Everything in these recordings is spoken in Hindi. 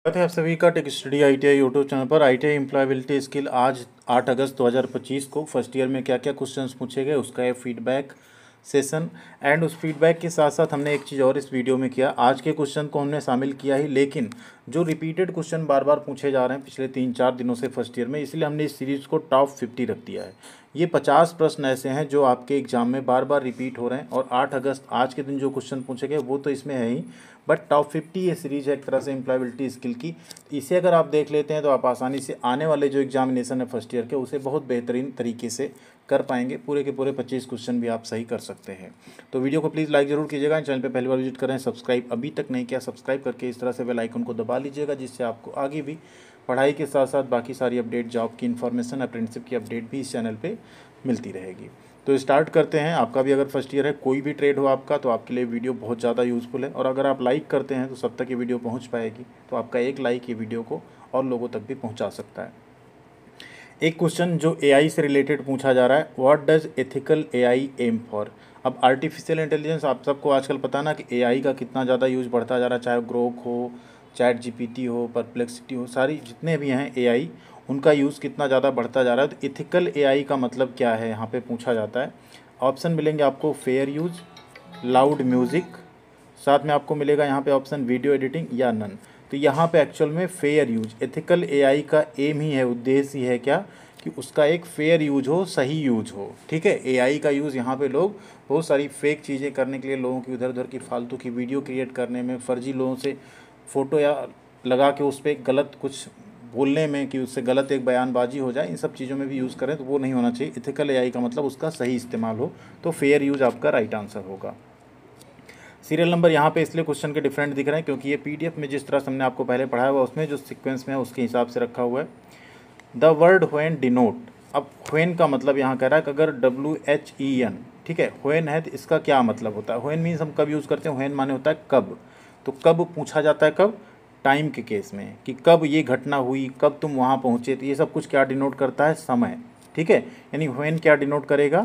स्वागत है आप सभी का tech study ITI YouTube channel पर। ITI एम्प्लॉयबिलिटी स्किल आज 8 अगस्त 2025 को फर्स्ट ईयर में क्या क्या क्वेश्चंस पूछे गए उसका ये फीडबैक सेशन। एंड उस फीडबैक के साथ साथ हमने एक चीज़ और इस वीडियो में किया। आज के क्वेश्चन को हमने शामिल किया ही, लेकिन जो रिपीटेड क्वेश्चन बार बार पूछे जा रहे हैं पिछले 3-4 दिनों से फर्स्ट ईयर में, इसलिए हमने इस सीरीज़ को टॉप 50 रख दिया है। ये 50 प्रश्न ऐसे हैं जो आपके एग्जाम में बार बार रिपीट हो रहे हैं, और 8 अगस्त आज के दिन जो क्वेश्चन पूछे गए वो तो इसमें है ही, बट टॉप 50 ये सीरीज है एक तरह से एम्प्लॉयबिलिटी स्किल की। इसे अगर आप देख लेते हैं तो आप आसानी से आने वाले जो एग्जामिनेशन है फर्स्ट ईयर के उसे बहुत बेहतरीन तरीके से कर पाएंगे। पूरे के पूरे 25 क्वेश्चन भी आप सही कर सकते हैं। तो वीडियो को प्लीज़ लाइक जरूर कीजिएगा। चैनल पे पहली बार विजिट करें, सब्सक्राइब अभी तक नहीं किया, सब्सक्राइब करके इस तरह से बेल आइकन को दबा लीजिएगा, जिससे आपको आगे भी पढ़ाई के साथ साथ बाकी सारी अपडेट, जॉब की इन्फॉर्मेशन, अप्रेंटिसशिप की अपडेट भी इस चैनल पर मिलती रहेगी। तो स्टार्ट करते हैं। आपका भी अगर फर्स्ट ईयर है, कोई भी ट्रेड हो आपका, तो आपके लिए वीडियो बहुत ज़्यादा यूज़फुल है, और अगर आप लाइक करते हैं तो सब तक ये वीडियो पहुंच पाएगी। तो आपका एक लाइक ये वीडियो को और लोगों तक भी पहुंचा सकता है। एक क्वेश्चन जो AI से रिलेटेड पूछा जा रहा है, what does ethical AI aim for. अब आर्टिफिशियल इंटेलिजेंस, आप सबको आजकल पता ना कि AI का कितना ज़्यादा यूज़ बढ़ता जा रहा है, चाहे ग्रोक हो, चैट GPT हो, परप्लेक्सिटी हो, सारी जितने भी हैं AI, उनका यूज़ कितना ज़्यादा बढ़ता जा रहा है। तो इथिकल AI का मतलब क्या है यहाँ पे पूछा जाता है। ऑप्शन मिलेंगे आपको फेयर यूज, लाउड म्यूज़िक, साथ में आपको मिलेगा यहाँ पे ऑप्शन वीडियो एडिटिंग या नन। तो यहाँ पे एक्चुअल में फेयर यूज, एथिकल AI का एम ही है, उद्देश्य ही है क्या कि उसका एक फेयर यूज हो, सही यूज हो। ठीक है, AI का यूज़ यहाँ पे लोग बहुत सारी फेक चीज़ें करने के लिए, लोगों की इधर उधर की फालतू की वीडियो क्रिएट करने में, फर्जी लोगों से फ़ोटो या लगा के उस पर गलत कुछ बोलने में कि उससे गलत एक बयानबाजी हो जाए, इन सब चीज़ों में भी यूज़ करें तो वो नहीं होना चाहिए। इथिकल AI का मतलब उसका सही इस्तेमाल हो, तो फेयर यूज आपका राइट आंसर होगा। सीरियल नंबर यहाँ पे इसलिए क्वेश्चन के डिफरेंट दिख रहे हैं क्योंकि ये PDF में जिस तरह से हमने आपको पहले पढ़ाया हुआ उसमें जो सीक्वेंस में है उसके हिसाब से रखा हुआ है। द वर्ड व्हेन डिनोट, अब व्हेन का मतलब यहाँ कह रहा है कि अगर WHEN, ठीक है, व्हेन है तो इसका क्या मतलब होता है। व्हेन मीन्स हम कब यूज़ करते हैं, व्हेन माने होता है कब। तो कब पूछा जाता है, कब, टाइम के केस में, कि कब ये घटना हुई, कब तुम वहाँ पहुँचे। तो ये सब कुछ क्या डिनोट करता है, समय। ठीक है, यानी व्हेन क्या डिनोट करेगा,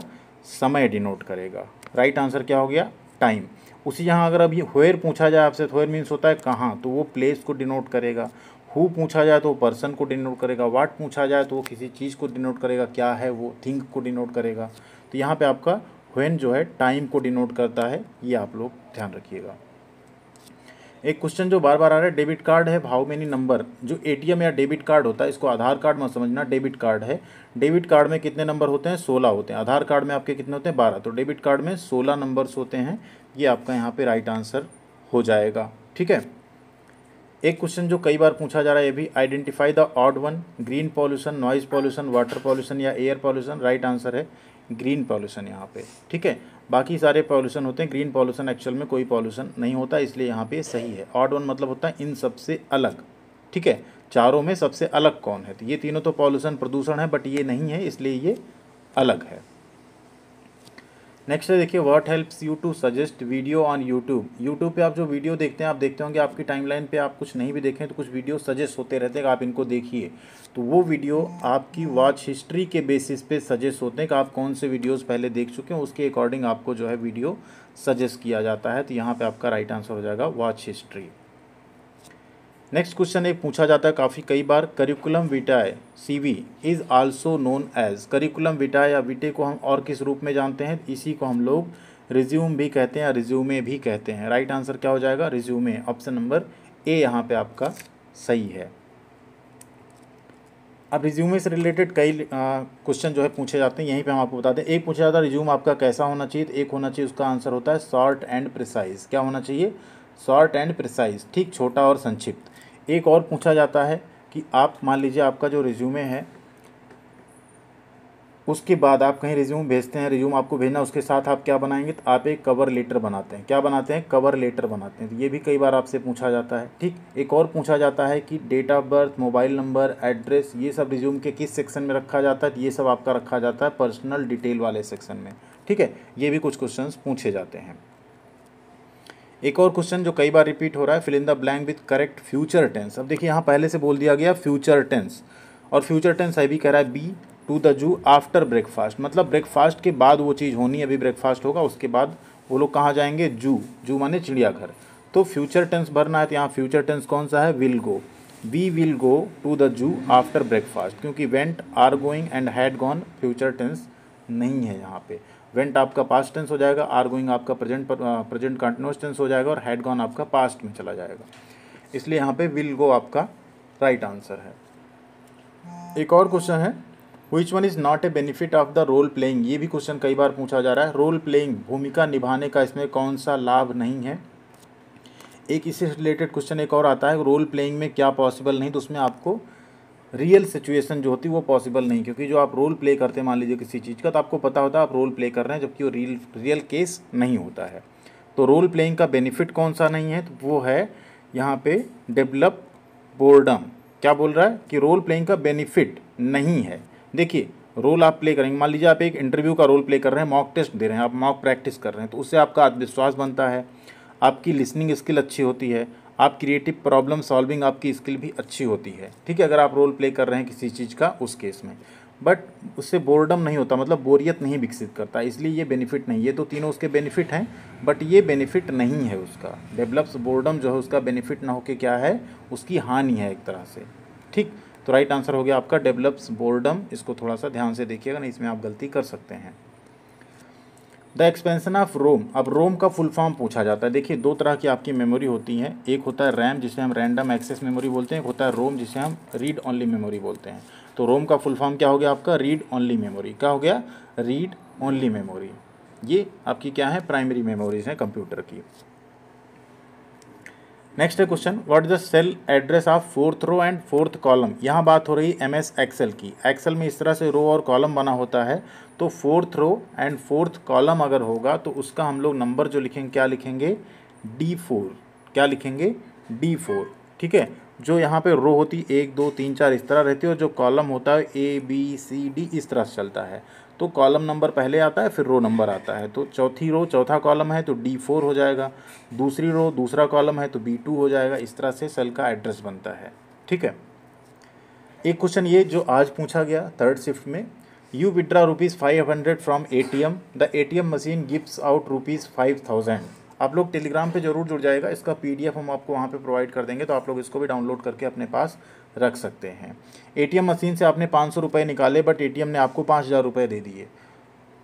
समय डिनोट करेगा। राइट आंसर क्या हो गया, टाइम। उसी यहाँ अगर अब ये व्हेयर पूछा जाए आपसे, तो व्हेयर मीन्स होता है कहाँ, तो वो प्लेस को डिनोट करेगा। हु पूछा जाए तो वो पर्सन को डिनोट करेगा। व्हाट पूछा जाए तो वो किसी चीज़ को डिनोट करेगा, क्या है वो, थिंग को डिनोट करेगा। तो यहाँ पे आपका व्हेन जो है टाइम को डिनोट करता है, ये आप लोग ध्यान रखिएगा। एक क्वेश्चन जो बार बार आ रहा है, डेबिट कार्ड है हाउ मेनी नंबर। जो ATM या डेबिट कार्ड होता है, इसको आधार कार्ड मत समझना, डेबिट कार्ड है। डेबिट कार्ड में कितने नंबर होते हैं, 16 होते हैं। आधार कार्ड में आपके कितने होते हैं, 12। तो डेबिट कार्ड में 16 नंबर्स होते हैं। ये आपका यहाँ पे राइट आंसर हो जाएगा। ठीक है, एक क्वेश्चन जो कई बार पूछा जा रहा है ये भी, identify the odd one, green pollution, noise pollution, water pollution या एयर पॉल्यूशन। राइट आंसर है ग्रीन पॉल्यूशन यहाँ पे। ठीक है, बाकी सारे पॉल्यूशन होते हैं, ग्रीन पॉल्यूशन एक्चुअल में कोई पॉल्यूशन नहीं होता, इसलिए यहाँ पे सही है। ऑड वन मतलब होता है इन सबसे अलग। ठीक है, चारों में सबसे अलग कौन है, तो ये तीनों तो पॉल्यूशन, प्रदूषण है, बट ये नहीं है, इसलिए ये अलग है। नेक्स्ट है, देखिए, what helps you to suggest video on YouTube. YouTube पे आप जो वीडियो देखते हैं, आप देखते होंगे आपकी टाइमलाइन पे, आप कुछ नहीं भी देखें तो कुछ वीडियो सजेस्ट होते रहते हैं कि आप इनको देखिए। तो वो वीडियो आपकी वॉच हिस्ट्री के बेसिस पे सजेस्ट होते हैं कि आप कौन से वीडियोस पहले देख चुके हैं, उसके अकॉर्डिंग आपको जो है वीडियो सजेस्ट किया जाता है। तो यहाँ पर आपका राइट आंसर हो जाएगा वॉच हिस्ट्री। नेक्स्ट क्वेश्चन एक पूछा जाता है काफ़ी कई बार, curriculum vitae CV is also known as. Curriculum vitae या विटे को हम और किस रूप में जानते हैं, इसी को हम लोग रिज्यूम भी कहते हैं या रिज्यूमे भी कहते हैं। राइट आंसर क्या हो जाएगा, रिज्यूमे। ऑप्शन नंबर A यहाँ पे आपका सही है। अब रिज्यूमे से रिलेटेड कई क्वेश्चन जो है पूछे जाते हैं, यहीं पे हम आपको बताते हैं। एक पूछा जाता है रिज्यूम आपका कैसा होना चाहिए, तो एक होना चाहिए उसका आंसर होता है शॉर्ट एंड प्रिसाइज। क्या होना चाहिए, शॉर्ट एंड प्रिसाइज, ठीक, छोटा और संक्षिप्त। एक और पूछा जाता है कि आप मान लीजिए आपका जो रिज्यूमे है, उसके बाद आप कहीं रिज्यूम भेजते हैं, रिज्यूम आपको भेजना, उसके साथ आप क्या बनाएंगे, तो आप एक कवर लेटर बनाते हैं। क्या बनाते हैं, कवर लेटर बनाते हैं। तो ये भी कई बार आपसे पूछा जाता है। ठीक, एक और पूछा जाता है कि date of birth, mobile number, address, ये सब रिज्यूम के किस सेक्शन में रखा जाता है, तो ये सब आपका रखा जाता है पर्सनल डिटेल वाले सेक्शन में। ठीक है, ये भी कुछ क्वेश्चन पूछे जाते हैं। एक और क्वेश्चन जो कई बार रिपीट हो रहा है, fill in the blank with correct future tense. अब देखिए यहाँ पहले से बोल दिया गया फ्यूचर टेंस, और फ्यूचर टेंस है भी कह रहा है be to the zoo after breakfast, मतलब ब्रेकफास्ट के बाद वो चीज़ होनी है। अभी ब्रेकफास्ट होगा, उसके बाद वो लोग कहाँ जाएंगे, जू। जू माने चिड़ियाघर। तो फ्यूचर टेंस भरना है, तो यहाँ फ्यूचर टेंस कौन सा है, will go. We will go to the zoo after breakfast, क्योंकि went, are going and had gone future tense नहीं है यहाँ पे। वेंट आपका पास्ट टेंस हो जाएगा, आर गोइंग आपका प्रेजेंट कंटिन्यूअस टेंस हो जाएगा और हैड गॉन आपका पास्ट में चला जाएगा, इसलिए यहाँ पे विल गो आपका राइट आंसर है। एक और क्वेश्चन है, which one is not a benefit of the role playing. ये भी क्वेश्चन कई बार पूछा जा रहा है। रोल प्लेइंग, भूमिका निभाने का इसमें कौन सा लाभ नहीं है। एक इससे रिलेटेड क्वेश्चन एक और आता है, रोल प्लेइंग में क्या पॉसिबल नहीं, तो उसमें आपको रियल सिचुएशन जो होती है वो पॉसिबल नहीं, क्योंकि जो आप रोल प्ले करते हैं मान लीजिए किसी चीज़ का, तो आपको पता होता है आप रोल प्ले कर रहे हैं, जबकि वो रियल केस नहीं होता है। तो रोल प्लेइंग का बेनिफिट कौन सा नहीं है, तो वो है यहाँ पे डेवलप बोर्डम। क्या बोल रहा है कि रोल प्लेइंग का बेनिफिट नहीं है। देखिए रोल आप प्ले करेंगे, मान लीजिए आप एक इंटरव्यू का रोल प्ले कर रहे हैं, मॉक टेस्ट दे रहे हैं, आप मॉक प्रैक्टिस कर रहे हैं, तो उससे आपका आत्मविश्वास बनता है, आपकी लिसनिंग स्किल अच्छी होती है, आप क्रिएटिव प्रॉब्लम सॉल्विंग आपकी स्किल भी अच्छी होती है। ठीक है, अगर आप रोल प्ले कर रहे हैं किसी चीज़ का उस केस में, बट उससे बोर्डम नहीं होता, मतलब बोरियत नहीं विकसित करता, इसलिए ये बेनिफिट नहीं। ये तो तीनों उसके बेनिफिट हैं, बट ये बेनिफिट नहीं है उसका। डेवलप्स बोर्डम जो है उसका बेनिफिट ना होके क्या है, उसकी हानि है एक तरह से। ठीक, तो राइट आंसर हो गया आपका डेवलप्स बोर्डम। इसको थोड़ा सा ध्यान से देखिएगा, नहीं इसमें आप गलती कर सकते हैं। द एक्सपेंशन ऑफ रोम, अब रोम का फुल फॉर्म पूछा जाता है। देखिए दो तरह की आपकी मेमोरी होती है, एक होता है रैम जिसे हम रैंडम एक्सेस मेमोरी बोलते हैं, एक होता है रोम जिसे हम रीड ओनली मेमोरी बोलते हैं। तो रोम का फुल फॉर्म क्या हो गया आपका, रीड ओनली मेमोरी। क्या हो गया, रीड ओनली मेमोरी। ये आपकी क्या है, प्राइमरी मेमोरीज हैं कंप्यूटर की। नेक्स्ट है question, what is the cell address of fourth row and fourth column. यहाँ बात हो रही है MS एक्सेल की। एक्सेल में इस तरह से रो और कॉलम बना होता है, तो fourth row and fourth column अगर होगा तो उसका हम लोग नंबर जो लिखेंगे क्या लिखेंगे, D4। क्या लिखेंगे, D4। ठीक है, जो यहाँ पे रो होती 1 2 3 4 इस तरह रहती है, और जो कॉलम होता है ABCD इस तरह से चलता है। तो कॉलम नंबर पहले आता है फिर रो नंबर आता है, तो चौथी रो चौथा कॉलम है तो D4 हो जाएगा, दूसरी रो दूसरा कॉलम है तो B2 हो जाएगा। इस तरह से सेल का एड्रेस बनता है। ठीक है, एक क्वेश्चन ये जो आज पूछा गया थर्ड शिफ्ट में, you withdraw ₹500 from ATM, the ATM machine gives out ₹5000। आप लोग टेलीग्राम पे जरूर जुड़ जाएगा, इसका PDF हम आपको वहाँ पे प्रोवाइड कर देंगे, तो आप लोग इसको भी डाउनलोड करके अपने पास रख सकते हैं। ATM मशीन से आपने 500 रुपये निकाले, बट ATM ने आपको 5000 रुपये दे दिए।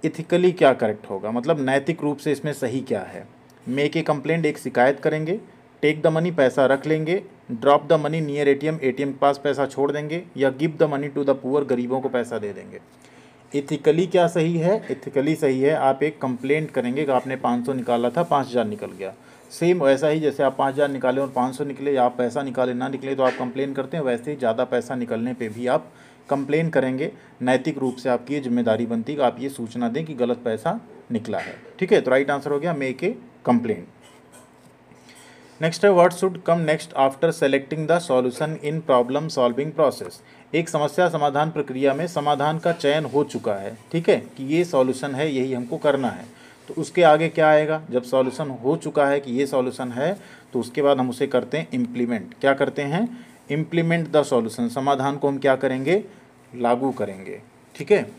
इथिकली क्या करेक्ट होगा, मतलब नैतिक रूप से इसमें सही क्या है। मेक ए कंप्लेंट, एक शिकायत करेंगे, टेक द मनी, पैसा रख लेंगे, drop the money near ATM, ATM के पास पैसा छोड़ देंगे, या give the money to the poor, गरीबों को पैसा दे देंगे। इथिकली क्या सही है, इथिकली सही है, आप एक कंप्लेंट करेंगे कि आपने 500 निकाला था 5000 निकल गया। सेम वैसा ही जैसे आप 5000 निकाले और 500 निकले, या आप पैसा निकाले ना निकले तो आप कंप्लेन करते हैं, वैसे ही ज़्यादा पैसा निकलने पे भी आप कंप्लेन करेंगे। नैतिक रूप से आपकी ये जिम्मेदारी बनती है कि आप ये सूचना दें कि गलत पैसा निकला है। ठीक है, तो राइट आंसर हो गया मेक ए कंप्लेंट। नेक्स्ट है, what should come next after selecting the solution in problem solving process. एक समस्या समाधान प्रक्रिया में समाधान का चयन हो चुका है, ठीक है, कि ये सॉल्यूशन है, यही हमको करना है, तो उसके आगे क्या आएगा, जब सॉल्यूशन हो चुका है कि ये सॉल्यूशन है, तो उसके बाद हम उसे करते हैं इम्प्लीमेंट। क्या करते हैं, इम्प्लीमेंट द सॉल्यूशन, समाधान को हम क्या करेंगे, लागू करेंगे। ठीक है,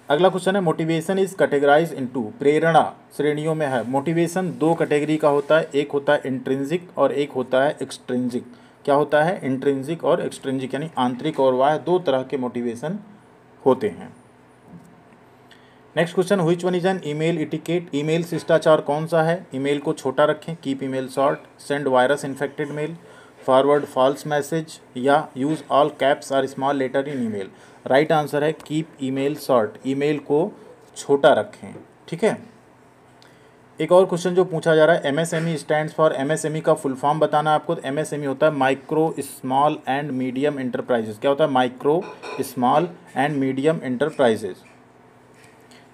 अगला क्वेश्चन है, मोटिवेशन इज कैटेगराइज इनटू, प्रेरणा श्रेणियों में है। मोटिवेशन दो कैटेगरी का होता है, एक होता है इंट्रिंसिक और एक होता है एक्सट्रिंसिक। क्या होता है, इंट्रिंसिक और एक्सट्रिंसिक, यानी आंतरिक और बाह्य, दो तरह के मोटिवेशन होते हैं। Next question, which one is an email etiquette. Email शिष्टाचार कौन सा है, ईमेल को छोटा रखें, keep email short, send virus infected mail, forward false message, या यूज़ ऑल कैप्स और small letter in email. Right answer है कीप ईमेल शॉर्ट, ईमेल को छोटा रखें। ठीक है, एक और क्वेश्चन जो पूछा जा रहा है, MSME स्टैंड्स फॉर, MSME का फुल फॉर्म बताना है आपको। तो MSME होता है micro small and medium enterprises. क्या होता है, micro small and medium enterprises.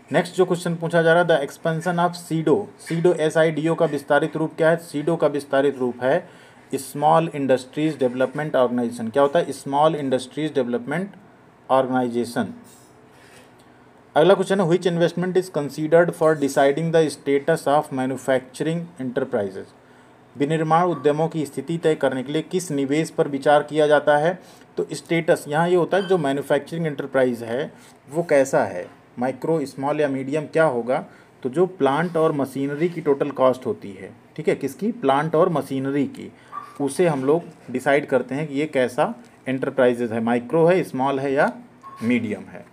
Next जो क्वेश्चन पूछा जा रहा है, the expansion of SIDO, SIDO SIDO का विस्तारित रूप क्या है। सीडो का विस्तारित रूप है स्मॉल इंडस्ट्रीज डेवलपमेंट ऑर्गेनाइजेशन। क्या होता है, स्मॉल इंडस्ट्रीज डेवलपमेंट ऑर्गेनाइजेशन। अगला क्वेश्चन है, which investment is considered for deciding the status of manufacturing enterprises. विनिर्माण उद्यमों की स्थिति तय करने के लिए किस निवेश पर विचार किया जाता है। तो स्टेटस यहाँ ये होता है जो मैन्युफैक्चरिंग इंटरप्राइज है वो कैसा है, माइक्रो स्मॉल या मीडियम क्या होगा। तो जो प्लांट और मशीनरी की टोटल कॉस्ट होती है, ठीक है, किसकी, प्लांट और मशीनरी की, उसे हम लोग डिसाइड करते हैं कि ये कैसा एंटरप्राइजेज है, माइक्रो है, स्मॉल है या मीडियम है।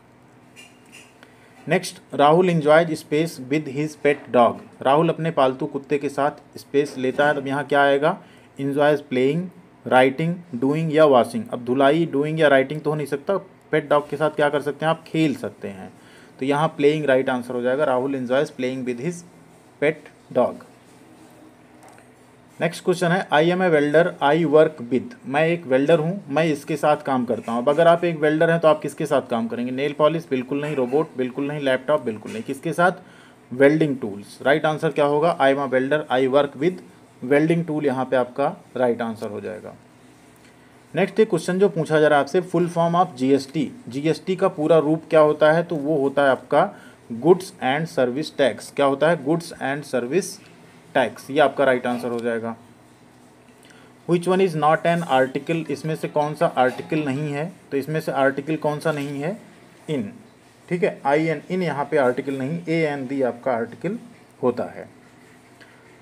Next, Rahul enjoys space with his pet dog. Rahul अपने पालतू कुत्ते के साथ स्पेस लेता है। तो यहाँ क्या आएगा, एंजॉयज प्लेइंग, राइटिंग, डूइंग या वॉशिंग। अब धुलाई, डूइंग या राइटिंग तो हो नहीं सकता, पेट डॉग के साथ क्या कर सकते हैं आप, खेल सकते हैं। तो यहाँ प्लेइंग राइट आंसर हो जाएगा, Rahul enjoys playing with his pet dog. Next question है, I am a welder I work with. मैं एक वेल्डर हूँ, मैं इसके साथ काम करता हूँ। अब अगर आप एक वेल्डर हैं तो आप किसके साथ काम करेंगे, नेल पॉलिश बिल्कुल नहीं, रोबोट बिल्कुल नहीं, लैपटॉप बिल्कुल नहीं, किसके साथ, वेल्डिंग टूल्स। राइट आंसर क्या होगा, I am a welder I work with welding tool, यहाँ पे आपका राइट आंसर हो जाएगा। नेक्स्ट एक क्वेश्चन जो पूछा जा रहा है आपसे, full form of GST. GST का पूरा रूप क्या होता है, तो वो होता है आपका गुड्स एंड सर्विस टैक्स। क्या होता है, गुड्स एंड सर्विस टैक्स, ये आपका राइट आंसर हो जाएगा। विच one is not an article, इसमें से कौन सा आर्टिकल नहीं है, तो इसमें से आर्टिकल कौन सा नहीं है, इन। ठीक है, आई एन, इन यहाँ पे आर्टिकल नहीं, ए एन दी आपका आर्टिकल होता है।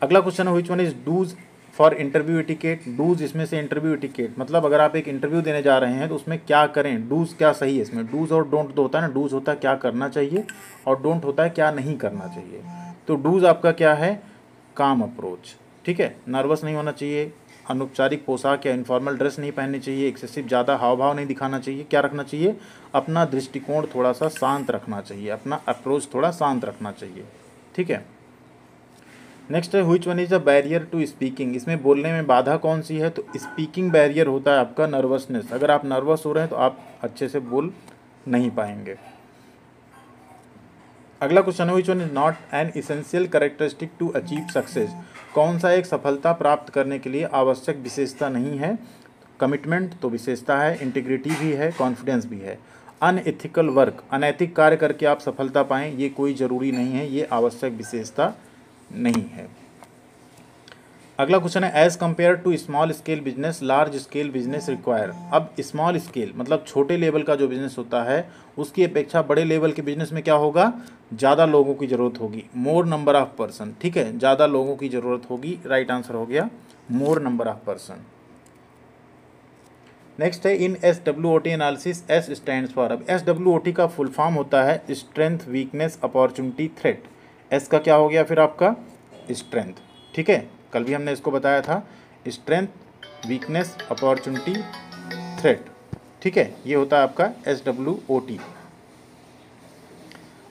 अगला क्वेश्चन है, which one is dos for interview etiquette. Dos इसमें से इंटरव्यू एटिकेट मतलब अगर आप एक इंटरव्यू देने जा रहे हैं तो उसमें क्या करें, डूज क्या सही है इसमें। डूज और डोंट तो होता है ना, डूज होता है क्या करना चाहिए और डोंट होता है क्या नहीं करना चाहिए। तो डूज आपका क्या है, काम अप्रोच। ठीक है, नर्वस नहीं होना चाहिए, अनौपचारिक पोशाक या इनफॉर्मल ड्रेस नहीं पहननी चाहिए, एक्सेसिव ज़्यादा हाव भाव नहीं दिखाना चाहिए। क्या रखना चाहिए, अपना दृष्टिकोण थोड़ा सा शांत रखना चाहिए, अपना अप्रोच थोड़ा शांत रखना चाहिए। ठीक है। नेक्स्ट है, which one is a barrier to speaking. इसमें बोलने में बाधा कौन सी है, तो स्पीकिंग बैरियर होता है आपका नर्वसनेस। अगर आप नर्वस हो रहे हैं तो आप अच्छे से बोल नहीं पाएंगे। अगला क्वेश्चन है, which one is not an essential characteristic to achieve success. कौन सा एक सफलता प्राप्त करने के लिए आवश्यक विशेषता नहीं है। कमिटमेंट तो विशेषता है, इंटीग्रिटी भी है, कॉन्फिडेंस भी है। अनएथिकल वर्क, अनैतिक कार्य करके आप सफलता पाएं, ये कोई ज़रूरी नहीं है, ये आवश्यक विशेषता नहीं है। अगला क्वेश्चन है, as compare to small scale business large scale business require. अब स्मॉल स्केल मतलब छोटे लेवल का जो बिजनेस होता है उसकी अपेक्षा बड़े लेवल के बिजनेस में क्या होगा, ज़्यादा लोगों की ज़रूरत होगी, मोर नंबर ऑफ पर्सन। ठीक है, ज़्यादा लोगों की ज़रूरत होगी, राइट आंसर हो गया मोर नंबर ऑफ पर्सन। नेक्स्ट है, इन SWOT analysis S stands for. अब SWOT का फुल फॉर्म होता है strength, weakness, opportunity, threat. S का क्या हो गया फिर आपका, स्ट्रेंथ। ठीक है, कल भी हमने इसको बताया था, स्ट्रेंथ, वीकनेस, अपॉर्चुनिटी, थ्रेट। ठीक है, ये होता है आपका SWOT।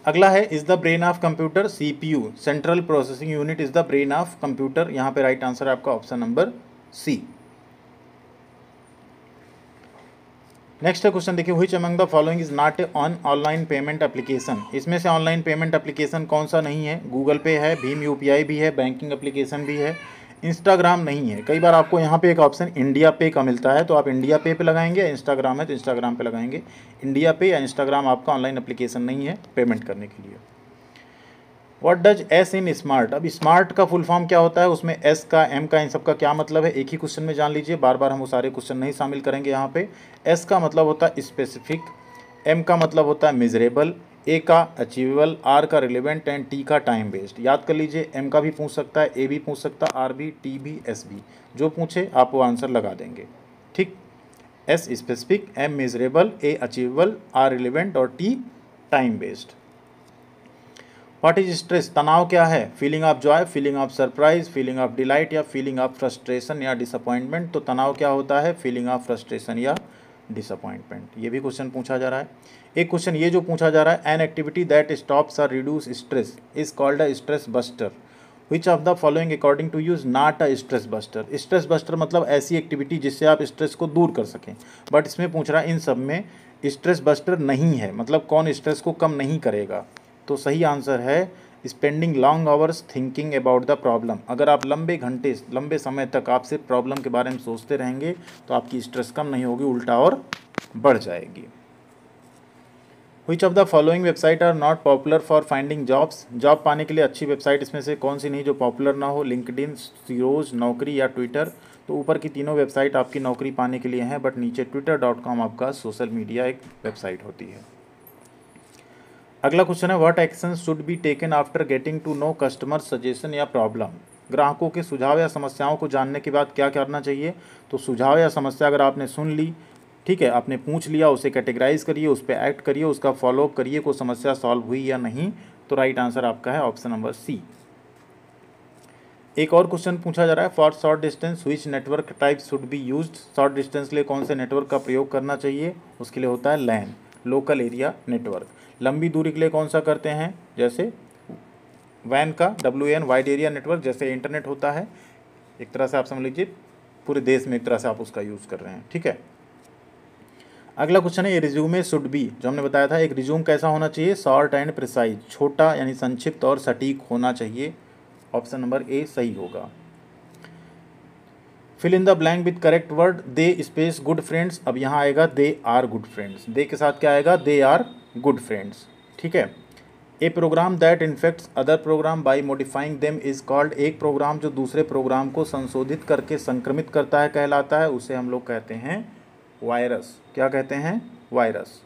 अगला है, is the brain of computer CPU। Central processing unit is the brain of computer, यहाँ पे राइट आंसर है आपका option number C. Next question देखिए, which among the following is not on online payment application. इसमें से ऑनलाइन पेमेंट एप्लीकेशन कौन सा नहीं है, गूगल पे है, भीम UPI भी है, बैंकिंग एप्लीकेशन भी है, इंस्टाग्राम नहीं है। कई बार आपको यहाँ पे एक ऑप्शन इंडिया पे का मिलता है, तो आप इंडिया पे लगाएंगे, या इंस्टाग्राम है तो इंस्टाग्राम पे लगाएंगे। इंडिया पे या इंस्टाग्राम आपका ऑनलाइन एप्लीकेशन नहीं है पेमेंट करने के लिए। What does S in smart. अब स्मार्ट का फुल फॉर्म क्या होता है, उसमें S का, M का, इन सब का क्या मतलब है, एक ही क्वेश्चन में जान लीजिए, बार बार हम वो सारे क्वेश्चन नहीं शामिल करेंगे यहाँ पे। S का मतलब होता है स्पेसिफिक, M का मतलब होता है मेजरेबल, A का अचीवेबल, R का रिलेवेंट एंड T का टाइम बेस्ड। याद कर लीजिए, M का भी पूछ सकता है, A भी पूछ सकता है, R भी, T भी, S भी, जो पूछे आप वो आंसर लगा देंगे। ठीक, S specific, M measurable, A achievable, R relevant और T time based. What is stress, तनाव क्या है, feeling of Joy, feeling of surprise, feeling of delight या फीलिंग ऑफ फ्रस्ट्रेशन या डिसअपॉइंटमेंट। तो तनाव क्या होता है, फीलिंग ऑफ फ्रस्ट्रेशन या डिसअपॉइंटमेंट। ये भी क्वेश्चन पूछा जा रहा है। एक क्वेश्चन ये जो पूछा जा रहा है, एन एक्टिविटी दैट स्टॉप्स और reduce stress is called a stress buster. Which of the following according to use not a stress buster. Stress buster मतलब ऐसी एक्टिविटी जिससे आप स्ट्रेस को दूर कर सकें, बट इसमें पूछ रहा है इन सब में स्ट्रेस बस्टर नहीं है, मतलब कौन स्ट्रेस को कम नहीं करेगा। तो सही आंसर है spending long hours thinking about the problem. अगर आप लंबे घंटे, लंबे समय तक आप सिर्फ प्रॉब्लम के बारे में सोचते रहेंगे तो आपकी स्ट्रेस कम नहीं होगी, उल्टा और बढ़ जाएगी। विच of the following website R not popular for finding jobs. Job पाने के लिए अच्छी वेबसाइट इसमें से कौन सी नहीं जो पॉपुलर ना हो, लिंक्डइन, सीरोज, नौकरी या ट्विटर। तो ऊपर की तीनों वेबसाइट आपकी नौकरी पाने के लिए हैं, बट नीचे twitter.com आपका सोशल मीडिया एक वेबसाइट होती है। अगला क्वेश्चन है, what action should be taken after getting to know customer suggestion या प्रॉब्लम। ग्राहकों के सुझाव या समस्याओं को जानने के बाद क्या करना चाहिए? तो सुझाव या समस्या अगर आपने सुन ली, ठीक है, आपने पूछ लिया, उसे कैटेगराइज करिए, उस पर एक्ट करिए, उसका फॉलोअप करिए, कोई समस्या सॉल्व हुई या नहीं। तो राइट आंसर आपका है ऑप्शन नंबर सी। एक और क्वेश्चन पूछा जा रहा है, for short distance which network type should be used. Short distance के लिए कौन से नेटवर्क का प्रयोग करना चाहिए? उसके लिए होता है लैन, लोकल एरिया नेटवर्क। लंबी दूरी के लिए कौन सा करते हैं? जैसे वैन का WAN, वाइड एरिया नेटवर्क, जैसे इंटरनेट होता है, एक तरह से आप समझ लीजिए पूरे देश में एक तरह से आप उसका यूज़ कर रहे हैं, ठीक है। अगला क्वेश्चन है, ये रिज्यूमे शुड बी, जो हमने बताया था, एक रिज्यूम कैसा होना चाहिए? शॉर्ट एंड प्रिसाइज, छोटा यानी संक्षिप्त और सटीक होना चाहिए। ऑप्शन नंबर ए सही होगा। Fill in the blank with correct word, they space good friends. अब यहाँ आएगा they are good friends, they के साथ क्या आएगा? दे आर गुड फ्रेंड्स, ठीक है। A program that infects other program by modifying them is called, एक प्रोग्राम जो दूसरे प्रोग्राम को संशोधित करके संक्रमित करता है कहलाता है, उसे हम लोग कहते हैं वायरस। क्या कहते हैं? Virus.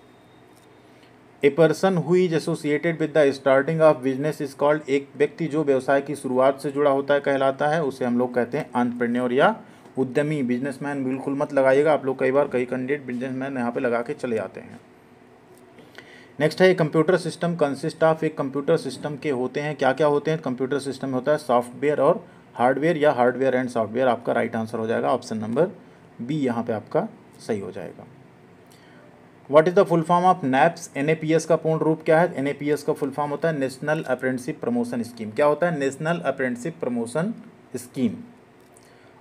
A person who is associated with the starting of business is called, एक व्यक्ति जो व्यवसाय की शुरुआत से जुड़ा होता है कहलाता है, उसे हम लोग कहते हैं एंटरप्रेन्योर या उद्यमी। बिजनेसमैन बिल्कुल मत लगाइएगा, आप लोग कई बार कई कैंडिडेट बिजनेसमैन यहाँ पे लगा के चले जाते हैं। नेक्स्ट है, कंप्यूटर सिस्टम कंसिस्ट ऑफ, एक कंप्यूटर सिस्टम के होते हैं, क्या क्या होते हैं? कंप्यूटर सिस्टम होता है सॉफ्टवेयर और हार्डवेयर, या हार्डवेयर एंड सॉफ्टवेयर। आपका राइट आंसर हो जाएगा ऑप्शन नंबर बी, यहाँ पे आपका सही हो जाएगा। What is the full form of naps, NAPS का पूर्ण रूप क्या है? NAPS का फुल फॉर्म होता है नेशनल अप्रेंटिसशिप प्रमोशन स्कीम। क्या होता है? National apprenticeship promotion scheme.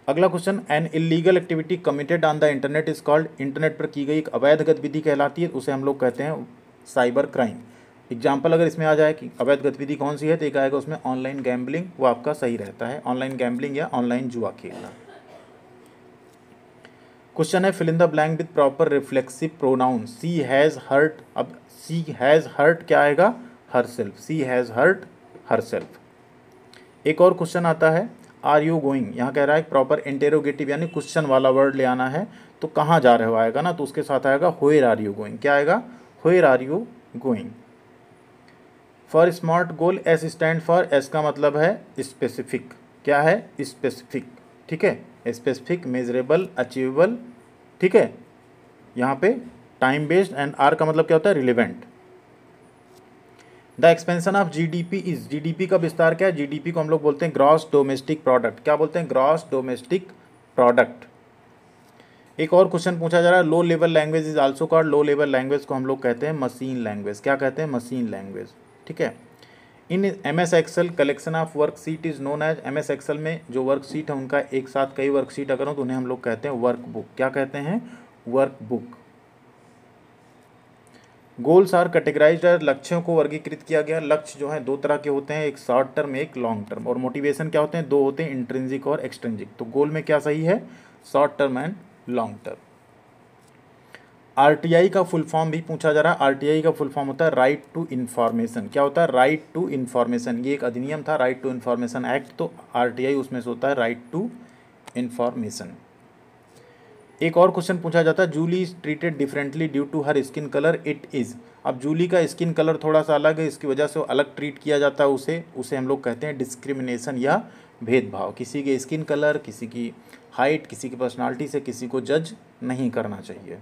अगला question, an illegal activity committed on the internet is called, internet पर की गई एक अवैध गतिविधि कहलाती है, उसे हम लोग कहते हैं साइबर क्राइम। एग्जाम्पल अगर इसमें आ जाए कि अवैध गतिविधि कौन सी है, तो एक आएगा उसमें ऑनलाइन गैम्बलिंग, वो आपका सही रहता है, ऑनलाइन गैम्बलिंग या ऑनलाइन जुआ खेलना। क्वेश्चन है, fill in the blank with proper reflexive pronoun, she has hurt. अब सी हैज़ हर्ट क्या आएगा? Herself, she has hurt herself. एक और क्वेश्चन आता है, आर यू गोइंग, यहाँ कह रहा है प्रॉपर इंटेरोगेटिव यानी क्वेश्चन वाला वर्ड ले आना है, तो कहाँ जा रहे हो आएगा ना, तो उसके साथ आएगा व्हेयर आर यू गोइंग। क्या आएगा? Where are you going. For smart goal, S stand for, S का मतलब है स्पेसिफिक। क्या है? स्पेसिफिक, ठीक है, स्पेसिफिक, मेजरेबल, अचीवेबल, ठीक है, यहाँ पे टाइम बेस्ड, एंड आर का मतलब क्या होता है? Relevant. The expansion of GDP is, GDP का विस्तार क्या है? GDP को हम लोग बोलते हैं ग्रॉस डोमेस्टिक प्रोडक्ट। क्या बोलते हैं? Gross domestic product. एक और क्वेश्चन पूछा जा रहा है, low level language is also called, low level language को हम लोग कहते हैं मशीन लैंग्वेज। क्या कहते हैं? मशीन लैंग्वेज, ठीक है। In MS Excel collection of worksheet is known as, MS Excel में जो वर्कशीट है उनका एक साथ कई वर्कशीट अगर हो तो उन्हें हम लोग कहते हैं वर्कबुक। क्या कहते हैं? वर्कबुक। गोल्स आर कैटेगराइज्ड, लक्ष्यों को वर्गीकृत किया गया। लक्ष्य जो है दो तरह के होते हैं, एक शॉर्ट टर्म एक लॉन्ग टर्म, और मोटिवेशन क्या होते हैं? दो होते हैं, इंट्रिंसिक और एक्सट्रिंसिक। तो गोल में क्या सही है? Short term and long term. RTI का फुल फॉर्म भी पूछा जा रहा है, RTI का फुल फॉर्म होता है राइट टू इन्फॉर्मेशन। क्या होता है? Right to information. ये एक अधिनियम था, राइट टू इन्फॉर्मेशन एक्ट, तो RTI उसमें से होता है राइट टू इन्फॉर्मेशन। एक और क्वेश्चन पूछा जाता है, Julie is treated differently due to her skin colour, it is. अब जूली का स्किन कलर थोड़ा सा अलग है, इसकी वजह से वो अलग ट्रीट किया जाता है, उसे हम लोग कहते हैं डिस्क्रिमिनेशन या भेदभाव। किसी के स्किन कलर, किसी की हाइट, किसी की पर्सनालिटी से किसी को जज नहीं करना चाहिए,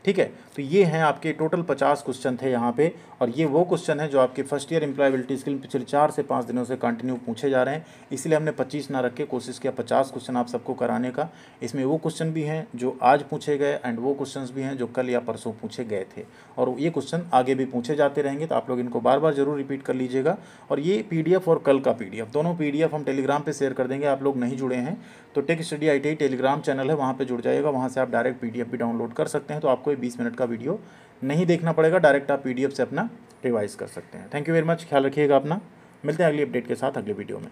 ठीक है। तो ये हैं आपके टोटल 50 क्वेश्चन थे यहाँ पे, और ये वो क्वेश्चन है जो आपके फर्स्ट ईयर एम्प्लॉयबिलिटी स्किल पिछले 4 से 5 दिनों से कंटिन्यू पूछे जा रहे हैं। इसलिए हमने 25 ना रख के कोशिश किया 50 क्वेश्चन आप सबको कराने का। इसमें वो क्वेश्चन भी हैं जो आज पूछे गए, एंड वो क्वेश्चन भी हैं जो कल या परसों पूछे गए थे, और ये क्वेश्चन आगे भी पूछे जाते रहेंगे, तो आप लोग इनको बार बार जरूर रिपीट कर लीजिएगा। और ये PDF और कल का PDF दोनों PDF हम टेलीग्राम पर शेयर कर देंगे। आप लोग नहीं जुड़े हैं तो tech study ITI Telegram channel है, वहाँ पर जुड़ जाइएगा, वहाँ से आप डायरेक्ट PDF भी डाउनलोड कर सकते हैं। तो आपको 20 मिनट का वीडियो नहीं देखना पड़ेगा, डायरेक्ट आप PDF से अपना रिवाइज कर सकते हैं। थैंक यू वेरी मच, ख्याल रखिएगा अपना। मिलते हैं अगली अपडेट के साथ अगले वीडियो में।